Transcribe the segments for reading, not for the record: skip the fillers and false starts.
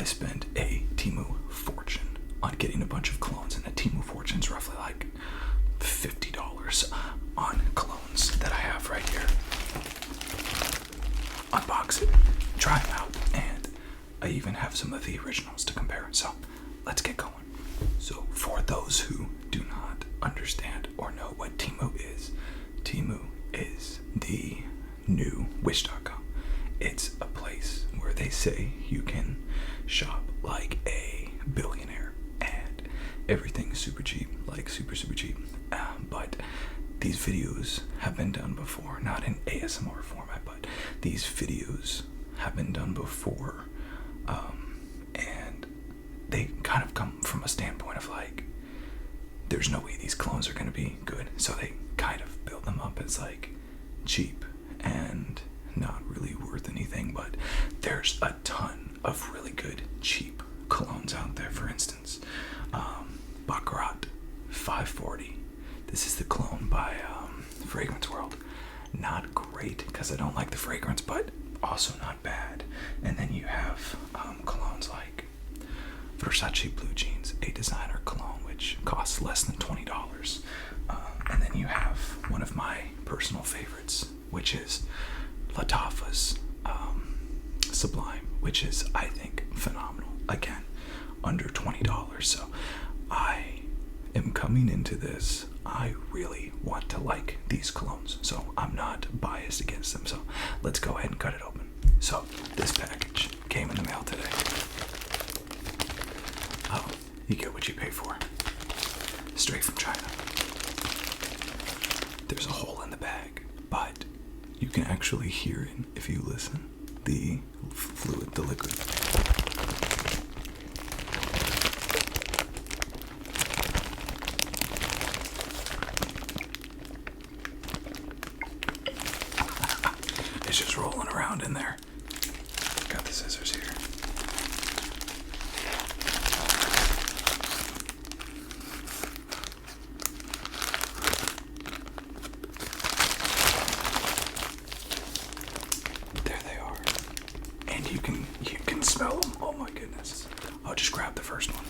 spent a Temu fortune on getting a bunch of colognes, and a Temu fortune is roughly like $50 on colognes that I have right here. Unbox it, try them out, and I even have some of the originals to compare. So let's get going. So for those who do not understand or know what Temu is the new Wish.com. It's a place where they say you can shop like a billionaire and everything's super cheap, like super cheap. But these videos have been done before, not in ASMR format, but these videos have been done before, and they kind of come from a standpoint of like, there's no way these colognes are going to be good, so they kind of build them up as like cheap and not really worth anything. But there's a ton of really good cheap colognes out there. For instance, Baccarat 540. This is the cologne by Fragrance World. Not great because I don't like the fragrance, but also not bad. And then you have colognes like Versace Blue Jeans, a designer cologne which costs less than $20. And then you have one of my personal favorites, which is Lattafa's Sublime, which is, I think, phenomenal. Again, under $20. So I am coming into this. I really want to like these colognes, so I'm not biased against them. So let's go ahead and cut it open. So this package came in the mail today. Oh, you get what you pay for. Straight from China. There's a hole in the bag, but you can actually hear it if you listen. The fluid, the liquid. It's just rolling around in there. Got the scissors here. There they are. And you can smell them. Oh my goodness. I'll just grab the first one.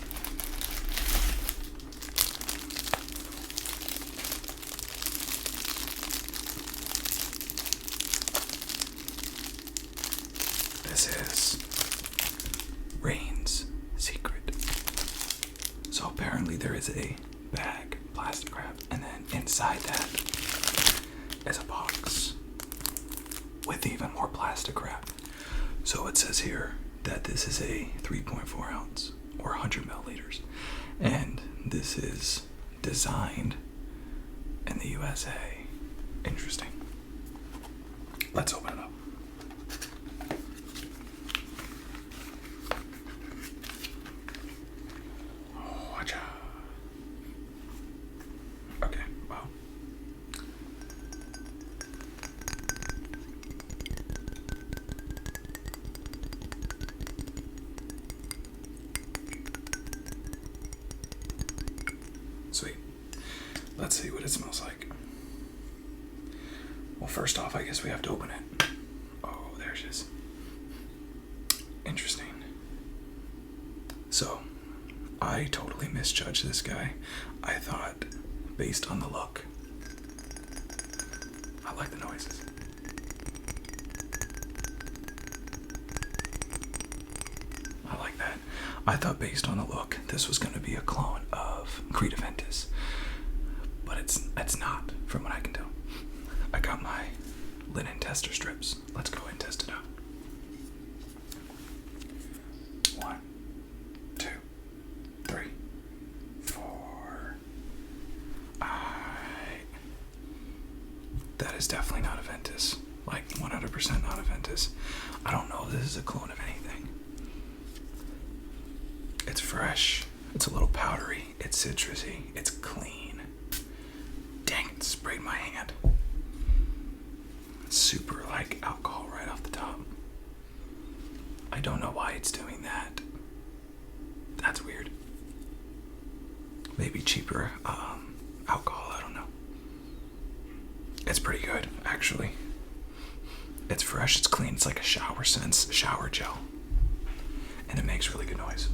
This is Rain's Secret. So apparently there is a bag, plastic wrap, and then inside that is a box with even more plastic wrap. So it says here that this is a 3.4 ounce or 100 milliliters, and this is designed in the USA. Interesting. Let's open it up. Okay, wow. Sweet. Let's see what it smells like. Well, first off, I guess we have to open it. Oh, there it is. Interesting. So, I totally misjudged this guy. I thought, based on the look, I like the noises. I like that. I thought based on the look, this was going to be a clone of Creed Aventus, but it's not, from what I can tell. I got my linen tester strips. Let's go ahead and test it out. 1, 2, 3, 4. That is definitely not Aventus. Like 100% not Aventus. I don't know if this is a clone of anything. It's fresh. It's a little powdery. It's citrusy. It's clean. Dang it, sprayed my hand. It's super like alcohol right off the top. I don't know why it's doing that. That's weird. Maybe cheaper alcohol, I don't know. It's pretty good, actually. It's fresh, it's clean, it's like a shower sense, shower gel. And it makes really good noise.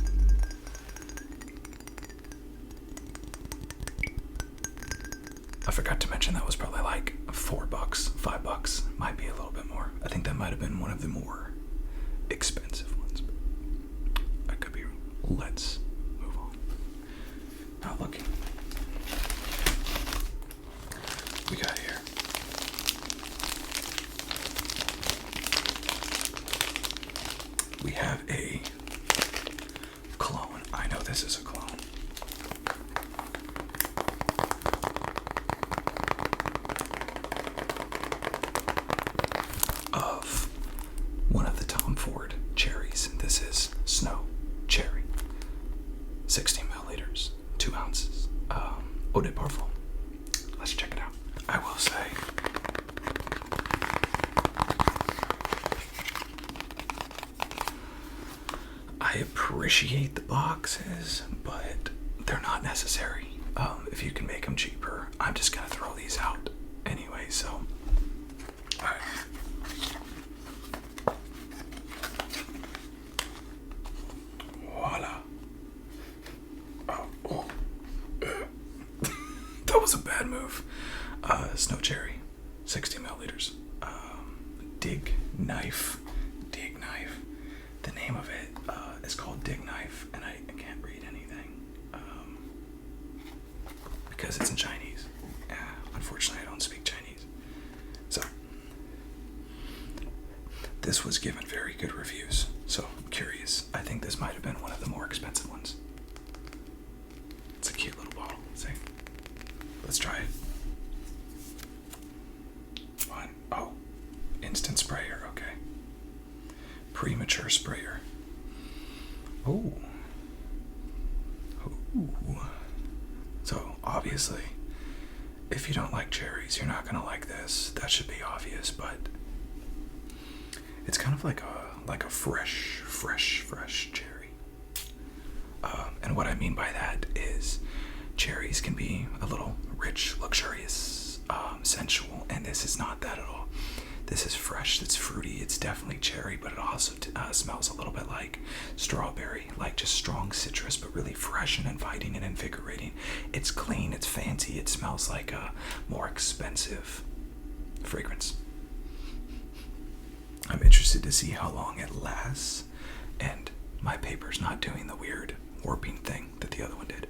I forgot to mention that was probably like $4, $5, might be a little bit more. I think that might have been one of the more expensive ones. I could be wrong. Let's move on. Not looking. We got here. We have a cologne. I know this is a cologne. Of one of the Tom Ford cherries. This is Snow Cherry. 60 milliliters, 2 ounces. Eau de Parfum. Let's check it out. I will say, I appreciate the boxes, but they're not necessary. If you can make them cheaper, I'm just gonna throw these out anyway, so. Alright. Voila. Oh. That was a bad move. Snow Cherry, 60 milliliters. Dig Knife. The name of it is called Dig Knife, and I can't read anything because it's in Chinese. Unfortunately, I don't speak Chinese. So, this was given very good reviews, so I'm curious. I think this might have been one of the more expensive ones. It's a cute little bottle. See? Let's try it. Oh, instant sprayer, okay. Premature sprayer. Oh. So, obviously, if you don't like cherries, you're not gonna like this. That should be obvious, but it's kind of like a fresh cherry. And what I mean by that is cherries can be a little rich, luxurious, sensual, and this is not that at all. This is fresh, it's fruity, it's definitely cherry, but it also smells a little bit like strawberry, like just strong citrus, but really fresh and inviting and invigorating. It's clean, it's fancy, it smells like a more expensive fragrance. I'm interested to see how long it lasts, and my paper's not doing the weird warping thing that the other one did.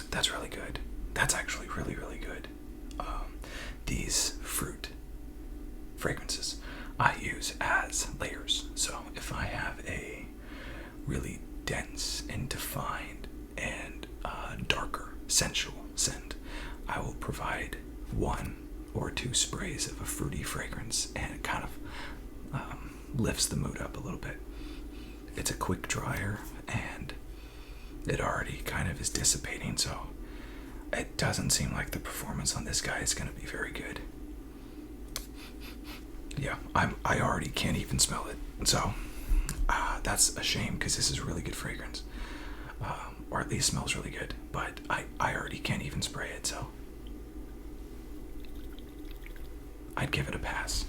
That's really good. That's actually really, really good. These fruit fragrances I use as layers. So if I have a really dense and defined and darker sensual scent, I will provide 1 or 2 sprays of a fruity fragrance, and it kind of lifts the mood up a little bit. It's a quick dryer, and it already kind of is dissipating, so it doesn't seem like the performance on this guy is going to be very good. Yeah, I already can't even smell it, so that's a shame, because this is a really good fragrance, or at least smells really good, but I already can't even spray it, so I'd give it a pass,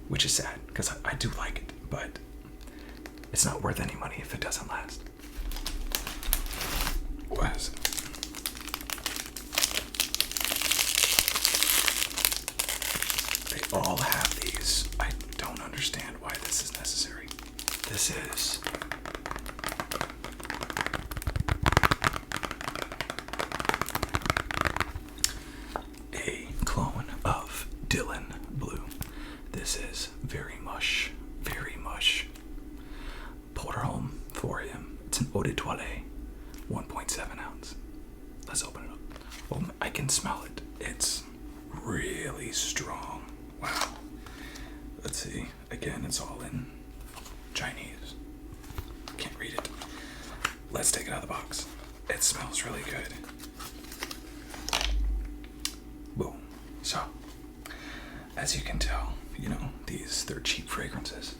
which is sad, because I do like it, but it's not worth any money if it doesn't last. What is it? They all have these. I don't understand why this is necessary. This is a clone of Dylan Blue. This is very mush. Porterholm for him. It's an eau de toilette, 1.7 ounce. Let's open it up. Well, I can smell it. It's really strong. Wow. Let's see. Again, it's all in Chinese. Can't read it. Let's take it out of the box. It smells really good. Boom. So, as you can tell, they're cheap fragrances.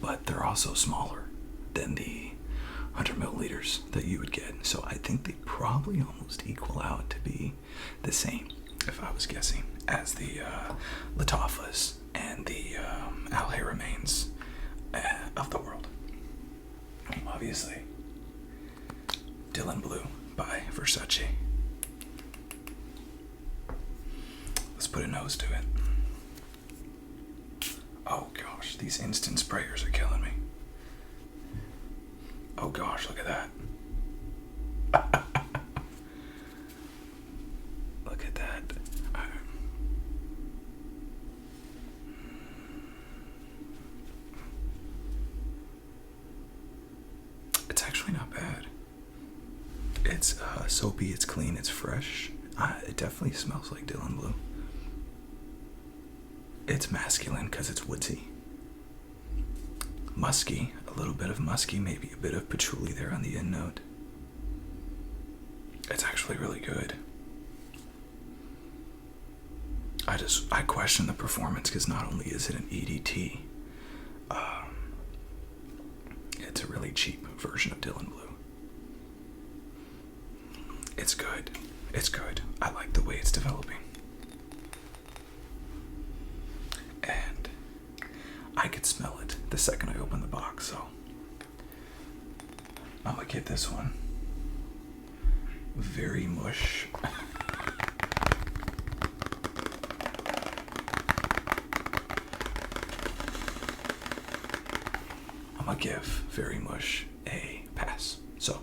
But they're also smaller than the 100 milliliters that you would get. So I think they probably almost equal out to be the same, if I was guessing, as the Latafas and the Al Haramains of the world. Obviously, Dylan Blue by Versace. Let's put a nose to it. Oh gosh, these instant sprayers are killing me. Oh gosh, look at that. Look at that. It's actually not bad. It's soapy, it's clean, it's fresh. It definitely smells like Dylan Blue. It's masculine because it's woodsy. Musky, a little bit of musky, maybe a bit of patchouli there on the end note. It's actually really good. I question the performance because not only is it an EDT, it's a really cheap version of Dylan Blue. It's good. It's good. I like the way it's developing. And I could smell it the second I open the box, so I'm gonna get this one. Very Mush. I'm gonna give Very Mush a pass. So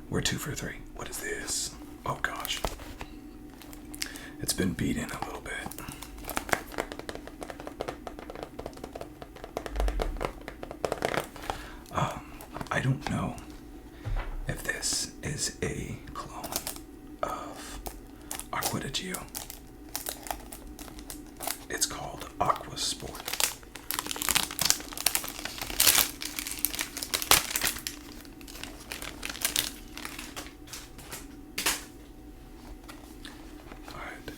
we're 2 for 3. What is this? Oh gosh. It's been beat in a little bit. I don't know if this is a clone of Aqua Sport. It's called Aqua Sport. Alright.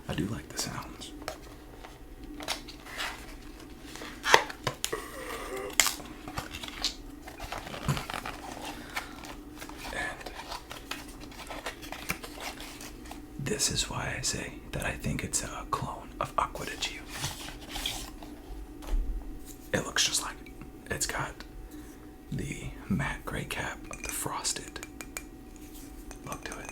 I do like the sounds. This is why I say that I think it's a clone of Aqua Sport. It looks just like it. It's got the matte gray cap, the frosted look to it.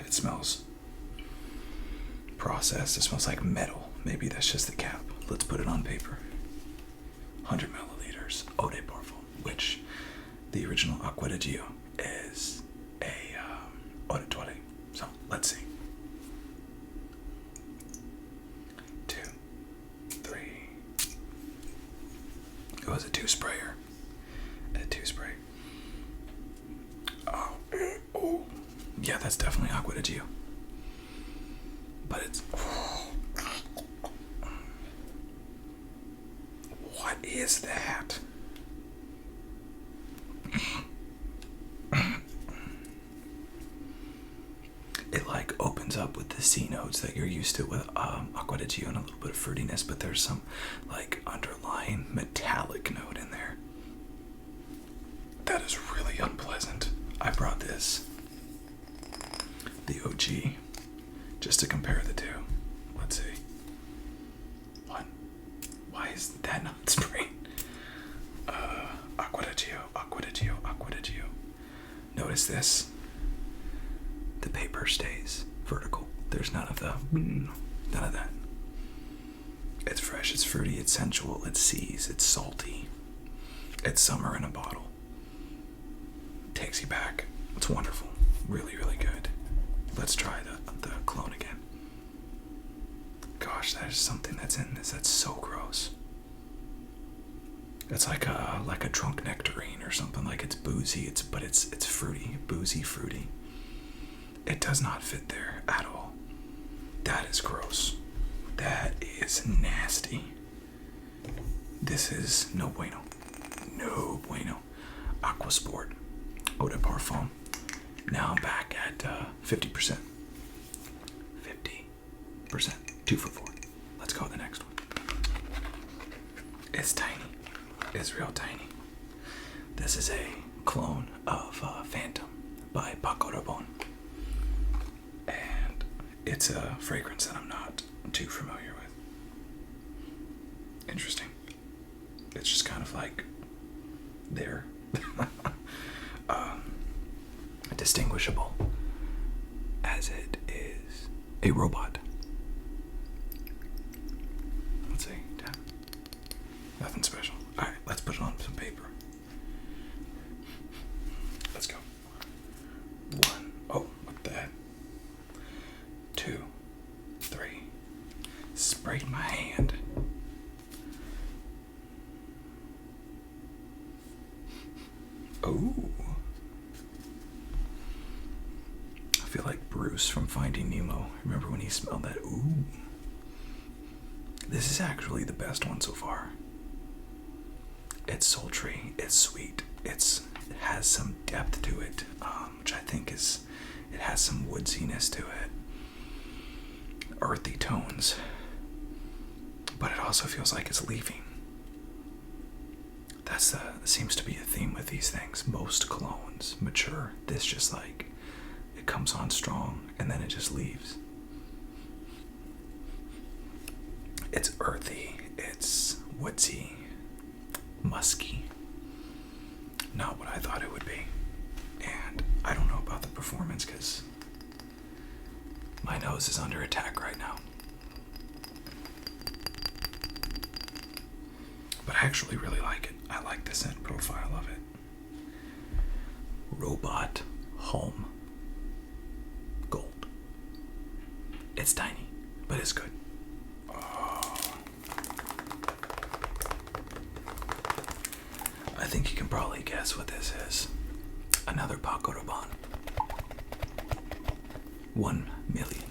It smells processed. It smells like metal. Maybe that's just the cap. Let's put it on paper. 100 milliliters eau de parfum, which the original Aqua Sport is a eau de toilette. So let's see. 2, 3. It was a 2 sprayer. A 2 spray. Oh. Yeah, that's definitely Aqua Sport. But it's... What is that? It like opens up with the C notes that you're used to with Aqua Sport and a little bit of fruitiness, but there's some like underlying metallic note in there. That is really unpleasant. I brought this, the OG, just to compare the two. Let's see. What? Why is that not spraying? Aqua Sport. Notice this. The paper stays vertical. There's none of that. It's fresh, it's fruity, it's sensual, it's seas, it's salty. It's summer in a bottle. Takes you back. It's wonderful. Really, really good. Let's try the clone again. Gosh, there's something that's in this that's so gross. It's like a drunk nectarine or something. Like it's boozy, but it's fruity, boozy, fruity. It does not fit there at all. That is gross. That is nasty. This is no bueno. No bueno. Aqua Sport Eau de Parfum. Now I'm back at 50%. 50%. 2 for 4. Let's go to the next one. It's tiny. It's real tiny. This is a clone of Phantom by Paco Rabanne. And it's a fragrance that I'm not too familiar with. Interesting. It's just kind of like there. Distinguishable as it is a robot. Let's see. Nothing special. Alright, let's put it on some paper. Let's go. 1. Oh, what the heck? 2, 3. Sprayed my hand. Ooh. I feel like Bruce from Finding Nemo. Remember when he smelled that? Ooh. This is actually the best one so far. It's sultry, it's sweet, it has some depth to it, which I think is, it has some woodsiness to it, earthy tones, but it also feels like it's leaving. That seems to be a theme with these things. Most colognes mature. This just like, it comes on strong and then it just leaves. It's earthy, it's woodsy, musky. Not what I thought it would be. And I don't know about the performance because my nose is under attack right now. But I actually really like it. I like the scent profile of it. Robot Home Gold. It's tiny, but it's good. I think you can probably guess what this is. Another Paco Rabanne. 1 million.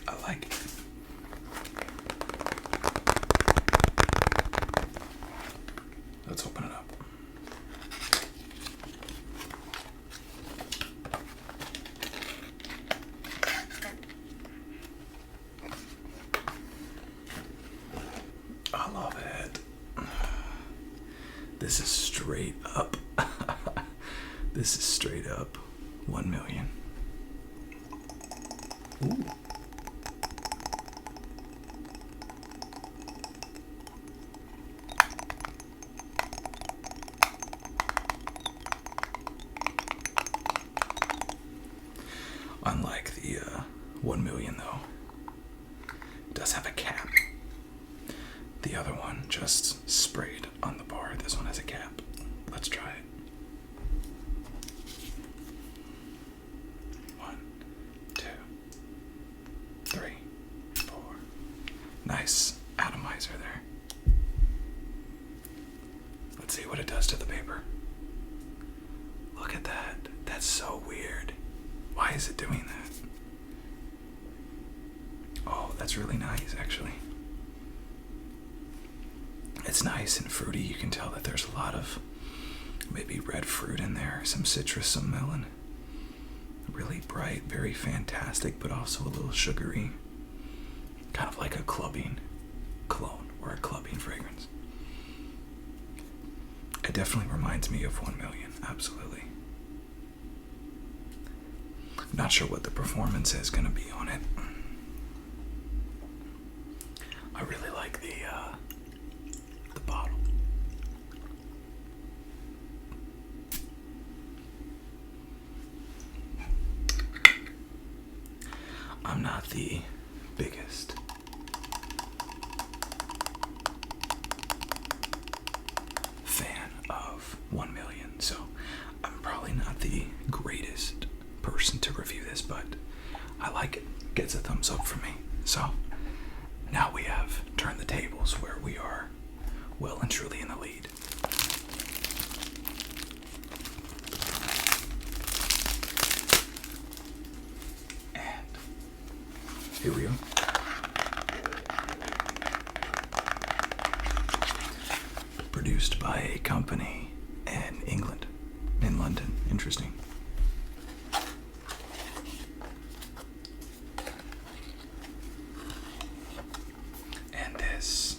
I like it. Let's open it up. I love it. This is straight up. This is straight up 1 million. Ooh. Unlike the 1 million though, it does have a cap. The other one just sprayed on the bar. This one has a cap. Let's try it. 1, 2, 3, 4. Nice atomizer there. Let's see what it does to the paper. Look at that. That's so weird. Why is it doing that? Oh, that's really nice, actually. It's nice and fruity. You can tell that there's a lot of maybe red fruit in there, some citrus, some melon. Really bright, very fantastic, but also a little sugary. Kind of like a clubbing cologne or a clubbing fragrance. It definitely reminds me of 1 million, absolutely. Not sure what the performance is going to be on it. I really like the bottle. I'm not the biggest fan of 1 million, so I'm probably not the greatest person to review this, but I like it. Gets a thumbs up from me. So now we have turned the tables where we are well and truly in the lead. Here we go. Produced by a company in England, in London. Interesting. And this.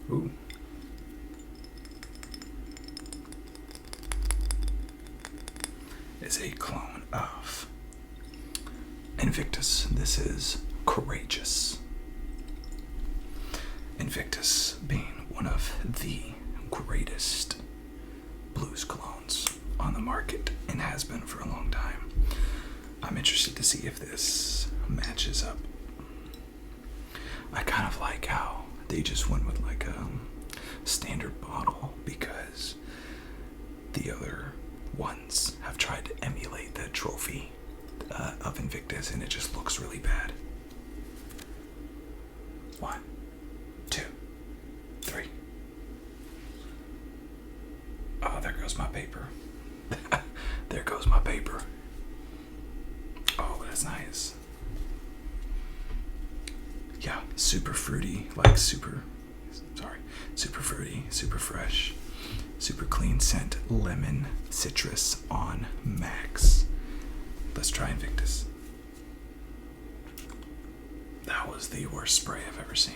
Ooh. Is a clone of Invictus. This is Courageous. Invictus being one of the greatest blues colognes on the market and has been for a long time. I'm interested to see if this matches up. I kind of like how they just went with like a standard bottle because the other ones have tried to emulate the trophy of Invictus and it just looks really bad. 1, 2, 3. Oh, there goes my paper. There goes my paper. Oh, that's nice. Yeah, super fruity, like super fruity, super fresh, super clean scent, lemon, citrus on max. Let's try Invictus. That was the worst spray I've ever seen.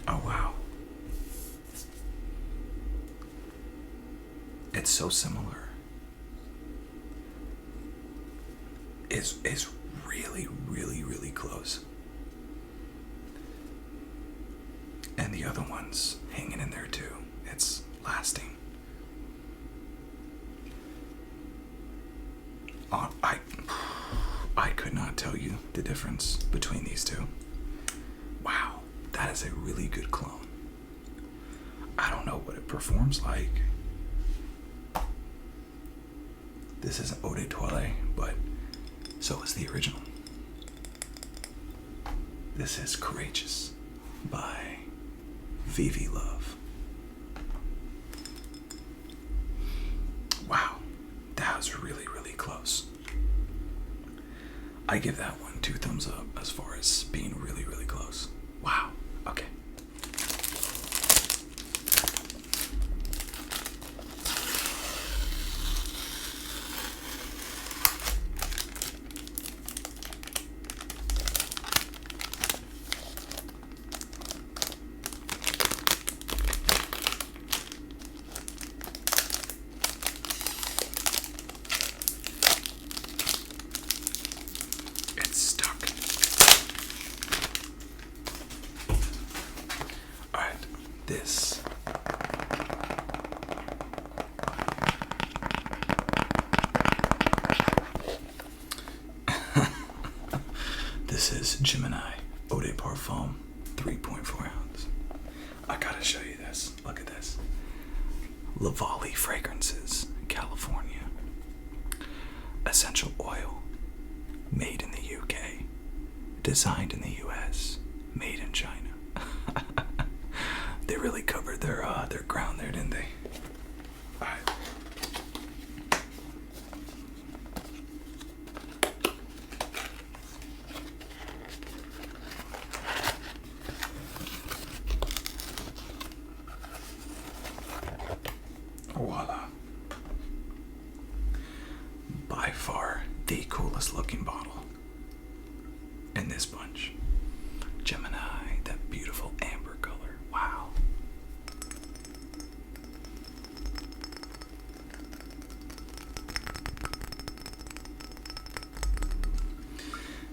Oh, wow. It's so similar. It's really, really, really close. And the other one's hanging in there too. It's lasting. I could not tell you the difference between these two. Wow, that is a really good clone. I don't know what it performs like. This isn't Eau de Toilette, but so is the original. This is Courageous by Vivi Love. Wow, that was really, really close. I give that one 2 thumbs up as far as being really, really close. Wow, okay. This this is Gemini Eau de Parfum 3.4 ounce. I gotta show you this. Look at this. Lavali Fragrances, California. Essential oil, made in the UK, designed in the US, made in China. They really covered their ground there, didn't they? All right. Voila. By far the coolest looking bottle in this bunch. Gemini, that beautiful amber color. Wow.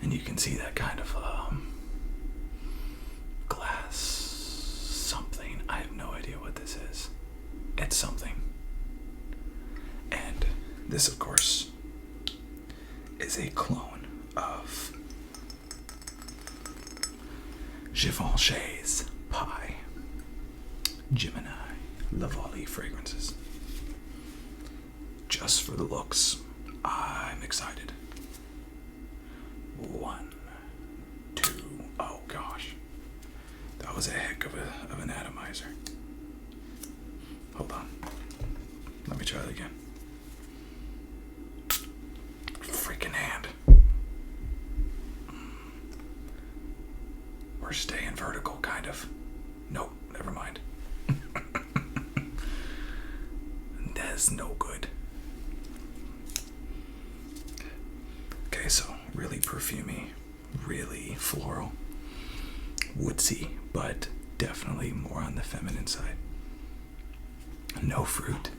And you can see that kind of glass something. I have no idea what this is. It's something. And this, of course, is a clone of Givenchy's Pie. Gemini Lavali Fragrances. Just for the looks, I'm excited. 1, 2, oh gosh. That was a heck of an atomizer. Hold on. Let me try that again. Freaking hell. really perfumey, really floral, woodsy, but definitely more on the feminine side. No fruit.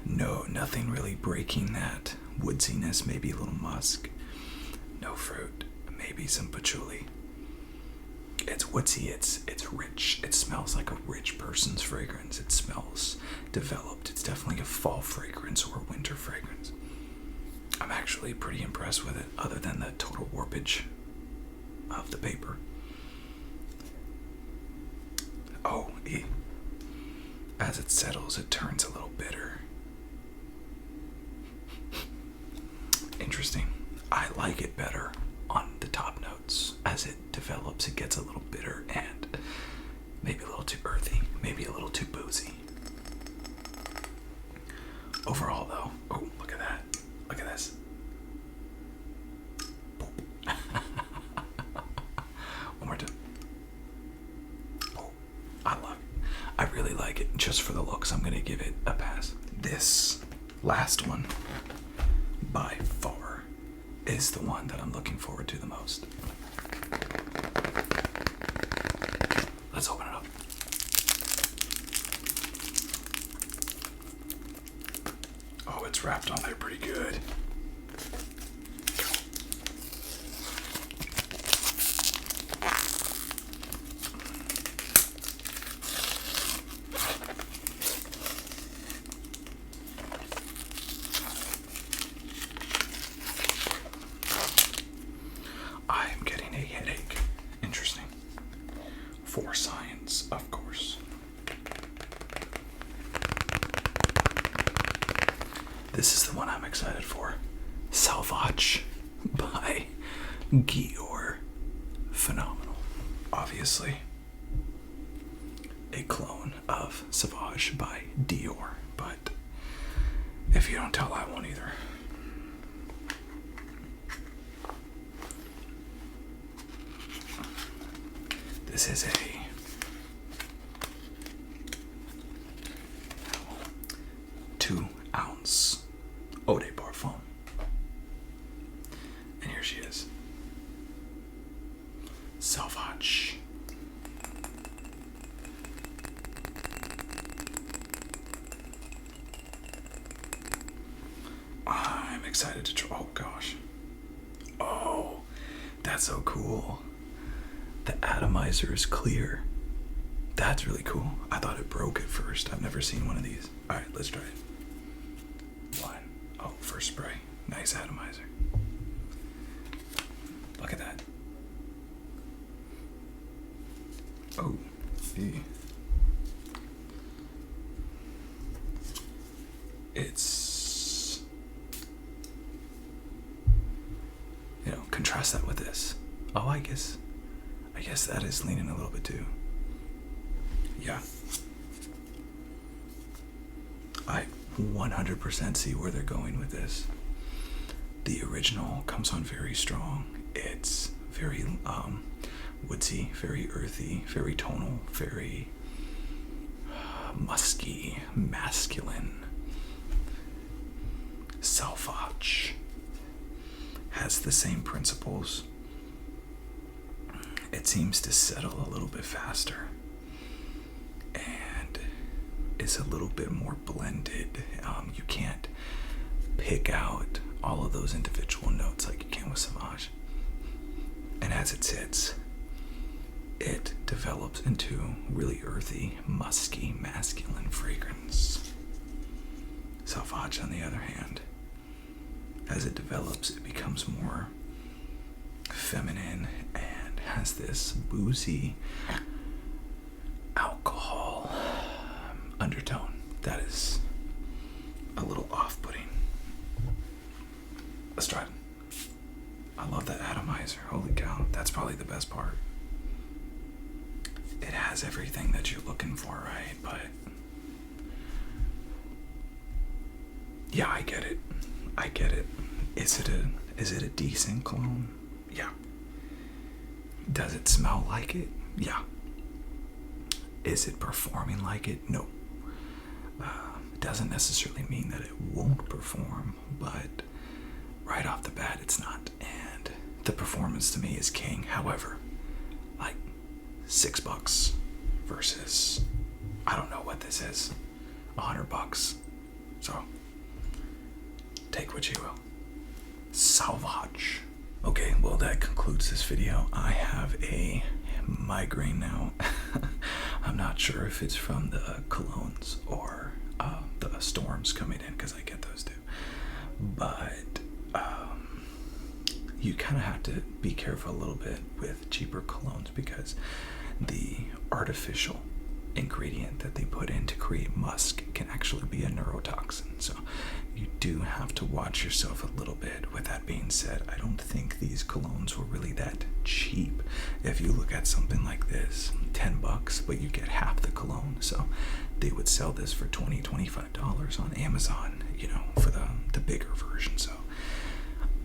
No, nothing really breaking that woodsiness, maybe a little musk. No fruit, maybe some patchouli. It's woodsy, it's rich. It smells like a rich person's fragrance. It smells developed. It's definitely a fall fragrance or a winter fragrance. I'm actually pretty impressed with it, other than the total warpage of the paper. Oh, as it settles, it turns a little bitter. Interesting. I like it better on the top notes. As it develops, it gets a little bitter and maybe a little too earthy, maybe a little too boozy. Overall, though, oh, look at that. Look at this. One more time. Oh, I love it. I really like it. Just for the looks, I'm going to give it a pass. This last one, by far, is the one that I'm looking forward to the most. Let's open it up. Oh, it's wrapped on there pretty good. I am getting a headache. Interesting. For science, of course. This is the one I'm excited for. Sauvage by Gior. Phenomenal. Obviously, a clone of Sauvage by Dior, but if you don't tell, I won't either. This is a 2-ounce eau de parfum. And here she is. Sauvage. I'm excited to try. Oh gosh. Oh, that's so cool. The atomizer is clear. That's really cool. I thought it broke at first. I've never seen one of these. All right, let's try it. One. Oh, first spray. Nice atomizer. Look at that. Oh, it's, contrast that with this. Oh, I guess that is leaning a little bit too. Yeah. I 100% see where they're going with this. The original comes on very strong. It's very woodsy, very earthy, very tonal, very musky, masculine. Sauvage has the same principles. It seems to settle a little bit faster and is a little bit more blended. You can't pick out all of those individual notes like you can with Sauvage. And as it sits, it develops into really earthy, musky, masculine fragrance. Sauvage, on the other hand, as it develops, it becomes more feminine and has this boozy alcohol undertone that is a little off-putting. Let's try it. I love that atomizer. Holy cow, that's probably the best part. It has everything that you're looking for, right? But yeah, I get it. Is it a decent clone? Yeah. Does it smell like it? Yeah. Is it performing like it? No. It doesn't necessarily mean that it won't perform, but right off the bat, it's not. And the performance to me is king. However, like $6 versus, I don't know what this is, $100. So take what you will. Salvage. Okay, well, that concludes this video. I have a migraine now. I'm not sure if it's from the colognes or the storms coming in, because I get those too. But you kind of have to be careful a little bit with cheaper colognes, because the artificial ingredient that they put in to create musk can actually be a neurotoxin. So you do have to watch yourself a little bit. With that being said, I don't think these colognes were really that cheap. If you look at something like this, $10, but you get half the cologne. So they would sell this for $20, $25 on Amazon, you know, for the bigger version. So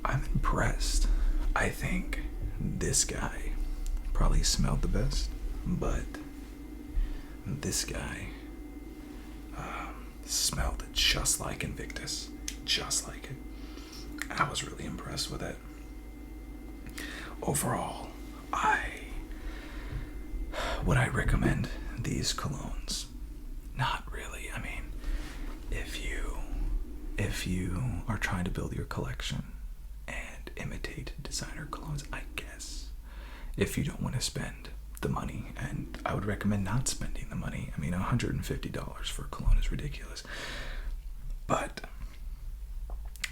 I'm impressed. I think this guy probably smelled the best, but this guy smelled just like Invictus, just like it. I was really impressed with it. Overall, would I recommend these colognes? Not really. I mean, if you are trying to build your collection and imitate designer colognes, I guess. If you don't want to spend the money, and I would recommend not spending the money. I mean, $150 for cologne is ridiculous. But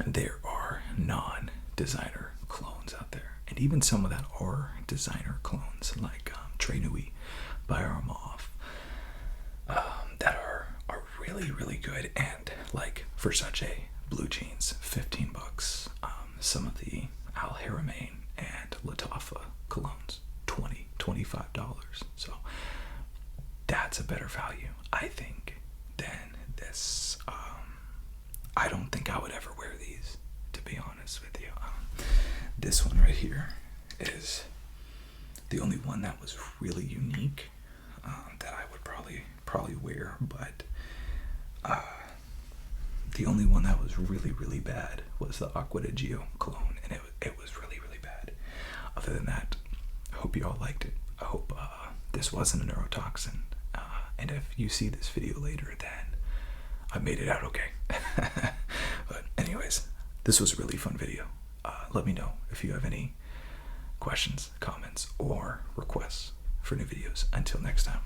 there are non-designer colognes out there, and even some of that are designer colognes, like Temu by Armov, that are really, really good. And like Versace blue jeans, $15. Some of the Al Haramain and Lattafa colognes, $20, $25. So that's a better value, I think, than this. I don't think I would ever wear these, to be honest with you. This one right here is the only one that was really unique, that I would probably wear. But the only one that was really, really bad was the Aqua cologne, and it was really, really bad. Other than that, I hope you all liked it. I hope this wasn't a neurotoxin. And if you see this video later, then I made it out okay. But anyways, this was a really fun video. Let me know if you have any questions, comments, or requests for new videos. Until next time.